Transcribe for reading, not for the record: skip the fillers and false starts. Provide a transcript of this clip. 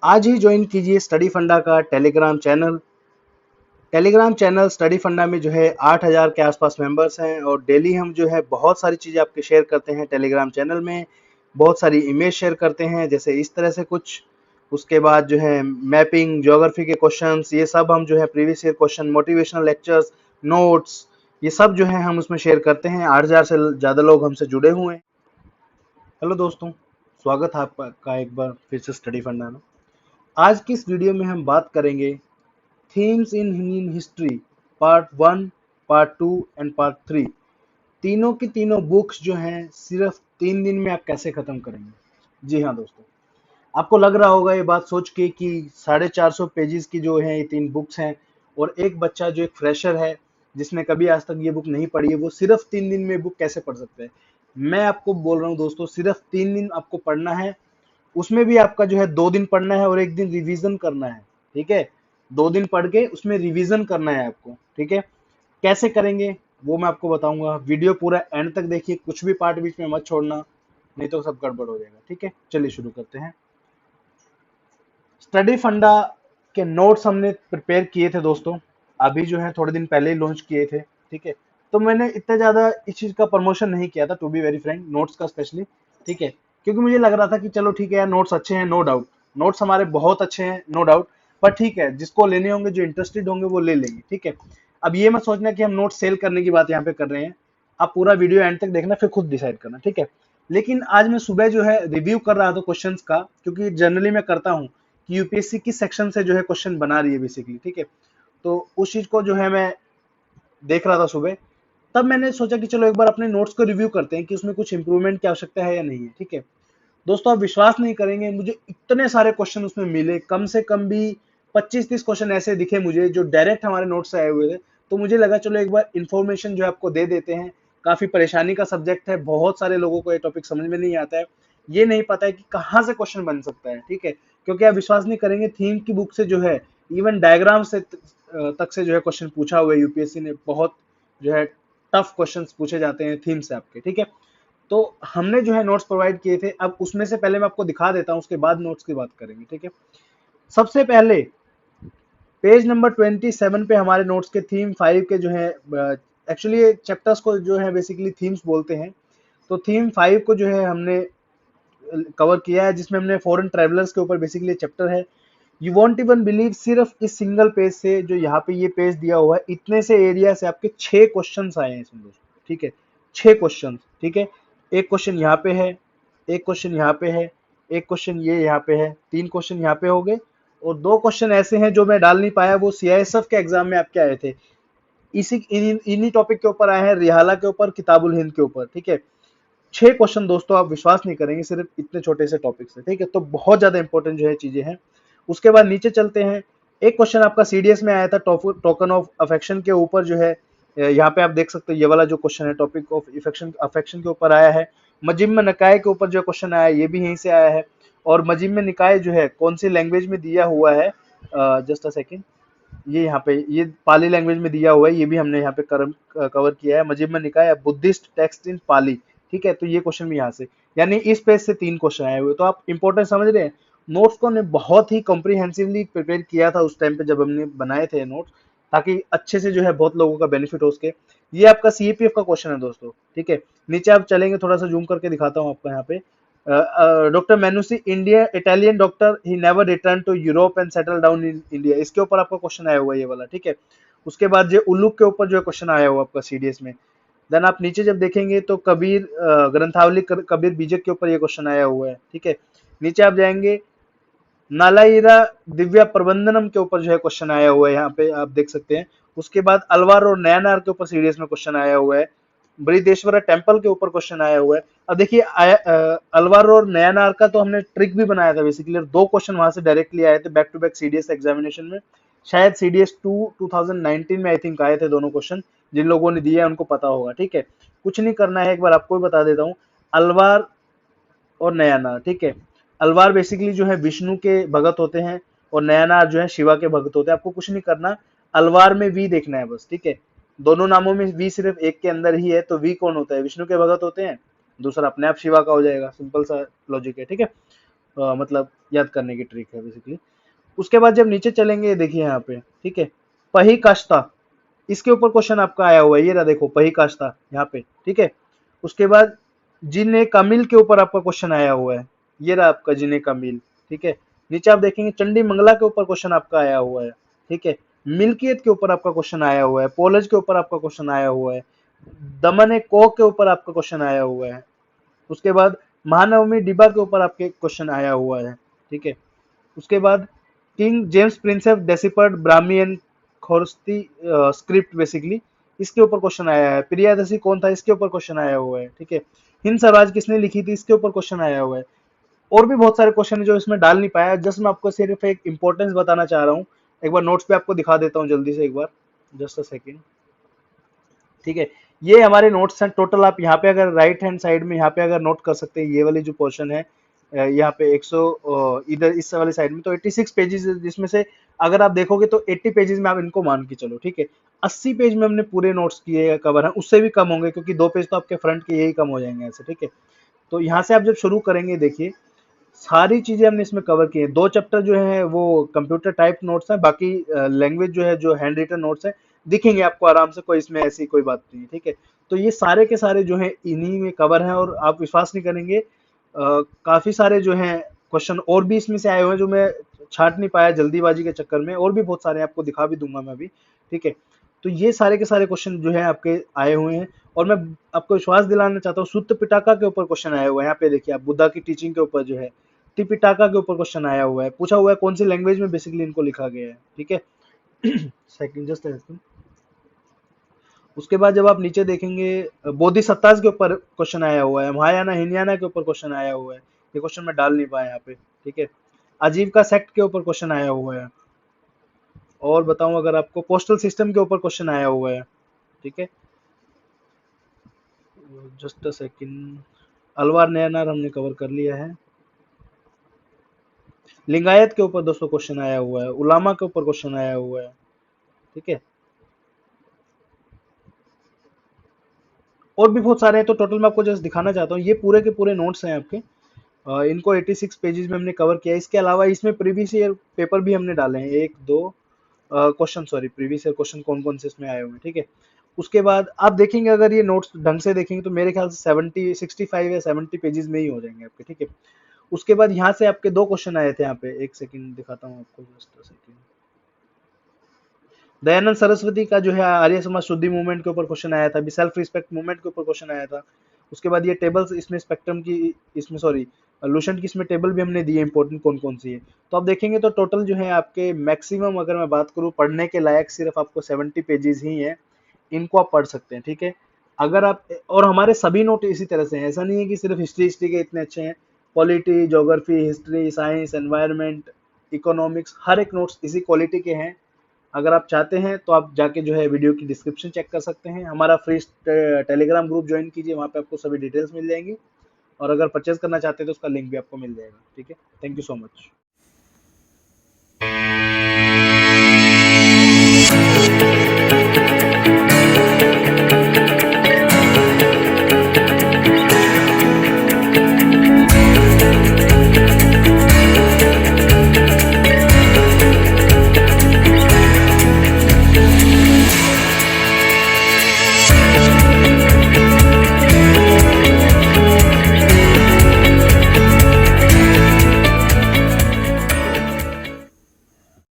आज ही ज्वाइन कीजिए स्टडी फंडा का Telegram channel. Telegram channel study फंडा में जो है 8,000 के आसपास मेंबर्स हैं और डेली हम जो है बहुत सारी चीज़ें आपके शेयर करते हैं टेलीग्राम चैनल में। बहुत सारी इमेज शेयर करते हैं जैसे इस तरह से कुछ। उसके बाद जो है मैपिंग, ज्योग्राफी के क्वेश्चंस, ये सब हम जो है previous year question, motivational lectures, notes, ये सब जो है हम उसमें शेयर करते हैं। 8,000 से ज़्यादा लोग हमसे जुड़े हुए हैं। हेलो दोस्तों, स्वागत है आपका एक बार फिर से स्टडी फंडा में। आज की इस वीडियो में हम बात करेंगे themes in Indian history part 1, part 2 and part 3। तीनों की तीनों बुक्स जो हैं सिर्फ 3 दिन में आप कैसे खत्म करेंगे। जी हाँ दोस्तों, आपको लग रहा होगा ये बात सोच के कि 450 पेजेस की जो है ये 3 बुक्स हैं और एक बच्चा जो एक फ्रेशर है जिसने कभी आज तक ये बुक नहीं पढ़ी है वो सिर्फ 3 दिन में बुक कैसे पढ़ सकते हैं। मैं आपको बोल रहा हूँ दोस्तों, सिर्फ 3 दिन आपको पढ़ना है। उसमें भी आपका जो है 2 दिन पढ़ना है और एक दिन रिवीजन करना है। ठीक है, 2 दिन पढ़ के उसमें रिवीजन करना है आपको। ठीक है, कैसे करेंगे वो मैं आपको बताऊंगा। वीडियो पूरा एंड तक देखिए, कुछ भी पार्ट बीच में मत छोड़ना, नहीं तो सब गड़बड़ हो जाएगा। ठीक है, चलिए शुरू करते हैं। स्टडी फंडा के नोट्स हमने प्रिपेयर किए थे दोस्तों, अभी जो है थोड़े दिन पहले ही लॉन्च किए थे। ठीक है, तो मैंने इतना ज़्यादा इस चीज़ का प्रमोशन नहीं किया था, to be very frank, notes का स्पेशली। ठीक है, क्योंकि मुझे लग रहा था कि चलो ठीक है यार, नोट्स अच्छे हैं, नो डाउट, नोट्स हमारे बहुत अच्छे हैं, नो डाउट। पर ठीक है, जिसको लेने होंगे, जो इंटरेस्टेड होंगे वो ले लेंगे। ठीक है, अब ये मत सोचना कि हम नोट्स सेल करने की बात यहाँ पे कर रहे हैं। आप पूरा वीडियो एंड तक देखना, फिर खुद डिसाइड करना। ठीक है, लेकिन आज मैं सुबह जो है रिव्यू कर रहा था क्वेश्चंस का, क्योंकि जनरली मैं करता हूँ कि यूपीएससी किस सेक्शन से जो है क्वेश्चन बना रही है बेसिकली। ठीक है, तो उस चीज को जो है मैं देख रहा था सुबह। तब मैंने सोचा कि चलो एक बार अपने नोट्स को रिव्यू करते हैं कि उसमें कुछ इंप्रूवमेंट की आवश्यकता है या नहीं है। ठीक है दोस्तों, आप विश्वास नहीं करेंगे, मुझे इतने सारे क्वेश्चन उसमें मिले, कम से कम भी 25-30 क्वेश्चन ऐसे दिखे मुझे जो डायरेक्ट हमारे नोट से आए हुए थे। तो मुझे लगा चलो एक बार इन्फॉर्मेशन जो है आपको दे देते हैं। काफी परेशानी का सब्जेक्ट है, बहुत सारे लोगों को ये टॉपिक समझ में नहीं आता है, ये नहीं पता है कि कहाँ से क्वेश्चन बन सकता है। ठीक है, क्योंकि आप विश्वास नहीं करेंगे, थीम की बुक से जो है इवन डायग्राम से तक से जो है क्वेश्चन पूछा हुआ है यूपीएससी ने। बहुत जो है टफ क्वेश्चंस पूछे जाते हैं थीम से आपके। ठीक है, तो हमने जो है नोट्स प्रोवाइड किए थे। अब उसमें से पहले मैं आपको दिखा देता हूँ, उसके बाद नोट्स की बात करेंगे। ठीक है, सबसे पहले पेज नंबर 27 पे हमारे नोट्स के थीम 5 के जो है, एक्चुअली चैप्टर्स को जो है बेसिकली थीम्स बोलते हैं। तो थीम 5 को जो है हमने कवर किया है, जिसमें हमने फॉरेन ट्रेवलर्स के ऊपर बेसिकली चैप्टर है। यू वॉन्ट इवन बिलीव, सिर्फ इस सिंगल पेज से, जो यहाँ पे ये पेज दिया हुआ है, इतने से एरिया से आपके 6 क्वेश्चन आए हैं इसमें दोस्तों। ठीक है, 6 क्वेश्चन। ठीक है, एक क्वेश्चन यहाँ पे है, एक क्वेश्चन यहाँ पे है, एक क्वेश्चन ये यहाँ पे है, 3 क्वेश्चन यहाँ पे हो गए। और 2 क्वेश्चन ऐसे हैं जो मैं डाल नहीं पाया, वो सीआईएसएफ के एग्जाम में आपके आए थे। इसी इन्हीं टॉपिक के ऊपर आए हैं, रिहाला के ऊपर, किताबुल हिंद के ऊपर। ठीक है, 6 क्वेश्चन दोस्तों, आप विश्वास नहीं करेंगे, सिर्फ इतने छोटे से टॉपिक से। ठीक है, तो बहुत ज्यादा इंपॉर्टेंट जो है चीजें हैं। उसके बाद नीचे चलते हैं। एक क्वेश्चन आपका सीडीएस में आया था, टोकन ऑफ अफेक्शन के ऊपर जो है, यहाँ पे आप देख सकते हो, ये वाला जो क्वेश्चन है टॉपिक ऑफ इफेक्शन अफेक्शन के ऊपर आया है। मजिम्म निकाय के ऊपर जो क्वेश्चन आया है ये भी यहीं से आया है। और मजिम्म निकाय जो है कौन सी लैंग्वेज में दिया हुआ है, जस्ट अ सेकेंड, ये यहाँ पे ये पाली लैंग्वेज में दिया हुआ है, ये भी हमने यहाँ पे कवर किया है। मजिम्मा निकाय बुद्धिस्ट टेक्स्ट इन पाली। ठीक है, तो ये क्वेश्चन भी यहाँ से, यानी इस पेज से 3 क्वेश्चन आए हुए। तो आप इंपॉर्टेंट समझ रहे हैं। नोट्स को हमने बहुत ही कॉम्प्रिहेंसिवली प्रिपेयर किया था उस टाइम पे जब हमने बनाए थे नोट्स, ताकि अच्छे से जो है बहुत लोगों का बेनिफिट हो सके। ये आपका सीएपीएफ का क्वेश्चन है दोस्तों। ठीक है, नीचे आप चलेंगे, थोड़ा सा जूम करके दिखाता हूँ आपको यहाँ पे। Doctor Manucci, India Italian doctor, he never return to Europe and settle down in India, इसके ऊपर आपका क्वेश्चन आया हुआ है ये वाला। ठीक है, उसके बाद जो उल्लूक के ऊपर जो है क्वेश्चन आया हुआ आपका सीडीएस में। देन आप नीचे जब देखेंगे तो कबीर ग्रंथावली कबीर बीजक के ऊपर ये क्वेश्चन आया हुआ है। ठीक है, नीचे आप जाएंगे, नालाइरा दिव्या प्रबंधनम के ऊपर जो है क्वेश्चन आया हुआ है, यहाँ पे आप देख सकते हैं। उसके बाद अलवार और नयानार के ऊपर सीडीएस में क्वेश्चन आया हुआ है। बृहदेश्वरा टेम्पल के ऊपर क्वेश्चन आया हुआ है। अब देखिए, अलवार और नयानार का तो हमने ट्रिक भी बनाया था बेसिकली, और 2 क्वेश्चन वहां से डायरेक्टली आए थे back to back CDS examination में। शायद सीडीएस 2019 में आई थिंक आए थे दोनों क्वेश्चन, जिन लोगों ने दिया है उनको पता होगा। ठीक है, कुछ नहीं करना है, एक बार आपको भी बता देता हूँ। अलवार और नयानार, ठीक है, अलवार बेसिकली जो है विष्णु के भगत होते हैं और नयानार जो है शिवा के भगत होते हैं। आपको कुछ नहीं करना, अलवार में वी देखना है बस। ठीक है, दोनों नामों में वी सिर्फ एक के अंदर ही है, तो वी कौन होता है, विष्णु के भगत होते हैं, दूसरा अपने आप शिवा का हो जाएगा। सिंपल सा लॉजिक है। ठीक है, मतलब याद करने की ट्रिक है बेसिकली। उसके बाद जब नीचे चलेंगे देखिए यहाँ पे, ठीक है, पही काश्ता, इसके ऊपर क्वेश्चन आपका आया हुआ है, ये रहा देखो पही काश्ता यहाँ पे, ठीक है। उसके बाद जिने कामिल के ऊपर आपका क्वेश्चन आया हुआ है, ये रहा आपका जिने कामिल, ठीक है। नीचे आप देखेंगे चंडी मंगला के ऊपर क्वेश्चन आपका आया हुआ है, ठीक है। मिल्कियत के ऊपर आपका क्वेश्चन आया हुआ है, पोलज के ऊपर आपका क्वेश्चन आया हुआ है, दमन ए को के ऊपर आपका क्वेश्चन आया हुआ है। उसके बाद महानवमी डिबा के ऊपर आपके क्वेश्चन आया हुआ है, ठीक है। उसके बाद किंग जेम्स प्रिंसेप डेसिपर्ड ब्राह्मियन खोरस्ती स्क्रिप्ट बेसिकली, इसके ऊपर क्वेश्चन आया है। प्रियादर्शी कौन था, इसके ऊपर क्वेश्चन आया हुआ है, ठीक है। हिंद स्वराज किसने लिखी थी, इसके ऊपर क्वेश्चन आया हुआ है। और भी बहुत सारे क्वेश्चन है जो इसमें डाल नहीं पाया, जस्ट मैं आपको सिर्फ एक इंपॉर्टेंस बताना चाह रहा हूँ। एक बार नोट्स पे आपको दिखा देता हूँ जल्दी से एक बार, जस्ट अ सेकेंड, ठीक है। ये हमारे नोट्स हैं टोटल। आप यहाँ पे अगर राइट हैंड साइड में यहाँ पे अगर नोट कर सकते हैं, ये वाली जो पोर्शन है यहाँ पे 100 इधर इस वाली साइड में तो 86 पेजेस है, जिसमें से अगर आप देखोगे तो 80 पेजेस में आप इनको मान के चलो, ठीक है। 80 पेज में हमने पूरे नोट्स किए कवर है, उससे भी कम होंगे क्योंकि 2 पेज तो आपके फ्रंट के यही कम हो जाएंगे ऐसे, ठीक है। तो यहाँ से आप जब शुरू करेंगे देखिए सारी चीजें हमने इसमें कवर की हैं। 2 चैप्टर जो है वो कंप्यूटर टाइप नोट्स हैं, बाकी लैंग्वेज जो है जो हैंड रिटन नोट्स है दिखेंगे आपको आराम से, कोई इसमें ऐसी कोई बात नहीं है, ठीक है। तो ये सारे के सारे जो है इन्हीं में कवर हैं और आप विश्वास नहीं करेंगे काफी सारे जो हैं क्वेश्चन और भी इसमें से आए हुए हैं जो मैं छांट नहीं पाया जल्दीबाजी के चक्कर में, और भी बहुत सारे आपको दिखा भी दूंगा मैं अभी, ठीक है। तो ये सारे के सारे क्वेश्चन जो है आपके आए हुए हैं और मैं आपको विश्वास दिलाना चाहता हूँ सुत्त पिटाका के ऊपर क्वेश्चन आया हुआ है। यहाँ पे देखिए आप बुद्धा की टीचिंग के ऊपर जो है त्रिपिटाका के ऊपर क्वेश्चन आया हुआ है, पूछा हुआ है कौन सी लैंग्वेज में बेसिकली इनको लिखा गया है, ठीक है। सेकंड जस्ट उसके बाद जब आप नीचे देखेंगे बोधिसत्तास के ऊपर क्वेश्चन आया हुआ है, महायाना हिनयाना के ऊपर क्वेश्चन आया हुआ है, ये क्वेश्चन मैं डाल नहीं पाया यहाँ पे, ठीक है। आजीविका सेक्ट के ऊपर क्वेश्चन आया हुआ है। और बताऊं अगर आपको पोस्टल सिस्टम के ऊपर क्वेश्चन आया हुआ है, ठीक है। Just a second, Alvar Nayanar हमने कवर कर लिया है। लिंगायत के ऊपर दोस्तों क्वेश्चन आया हुआ है, उलामा के ऊपर क्वेश्चन आया हुआ है, ठीक है। और भी बहुत सारे हैं, तो टोटल मैं आपको जस्ट दिखाना चाहता हूँ, ये पूरे के पूरे नोट्स हैं आपके। इनको 86 पेजेस में हमने कवर किया है। इसके अलावा इसमें प्रीवियस ईयर पेपर भी हमने डाले हैं, एक दो question, sorry previous year question कौन कौन से इसमें आए हुए हैं, ठीक है। उसके बाद आप देखेंगे अगर ये नोट्स ढंग से देखेंगे तो मेरे ख्याल से 65 या 70 पेजेस में ही हो जाएंगे आपके, ठीक है। उसके बाद यहाँ से आपके 2 क्वेश्चन आए थे यहाँ पे, एक सेकंड दिखाता हूँ आपको, जस्ट सेकंड। दयानंद सरस्वती का जो है आर्य समाज शुद्धि मूवमेंट के ऊपर क्वेश्चन आया था, अभी सेल्फ रिस्पेक्ट मूवमेंट के ऊपर क्वेश्चन आया था। उसके बाद ये टेबल्स इसमें स्पेक्ट्रम की, इसमें सॉरी लूसेंट की इसमें टेबल भी हमने दी है इंपॉर्टेंट कौन कौन सी है। तो आप देखेंगे तो टोटल जो है आपके मैक्सिमम अगर मैं बात करूँ पढ़ने के लायक सिर्फ आपको 70 पेजेस ही है, इनको आप पढ़ सकते हैं, ठीक है। अगर आप, और हमारे सभी नोट इसी तरह से हैं, ऐसा नहीं है कि सिर्फ हिस्ट्री हिस्ट्री के इतने अच्छे हैं, polity geography history science environment economics हर एक नोट्स इसी क्वालिटी के हैं। अगर आप चाहते हैं तो आप जाके जो है वीडियो की डिस्क्रिप्शन चेक कर सकते हैं, हमारा फ्री टेलीग्राम ग्रुप ज्वाइन कीजिए, वहाँ पे आपको सभी डिटेल्स मिल जाएंगी। और अगर परचेज करना चाहते हैं तो उसका लिंक भी आपको मिल जाएगा, ठीक है। Thank you so much.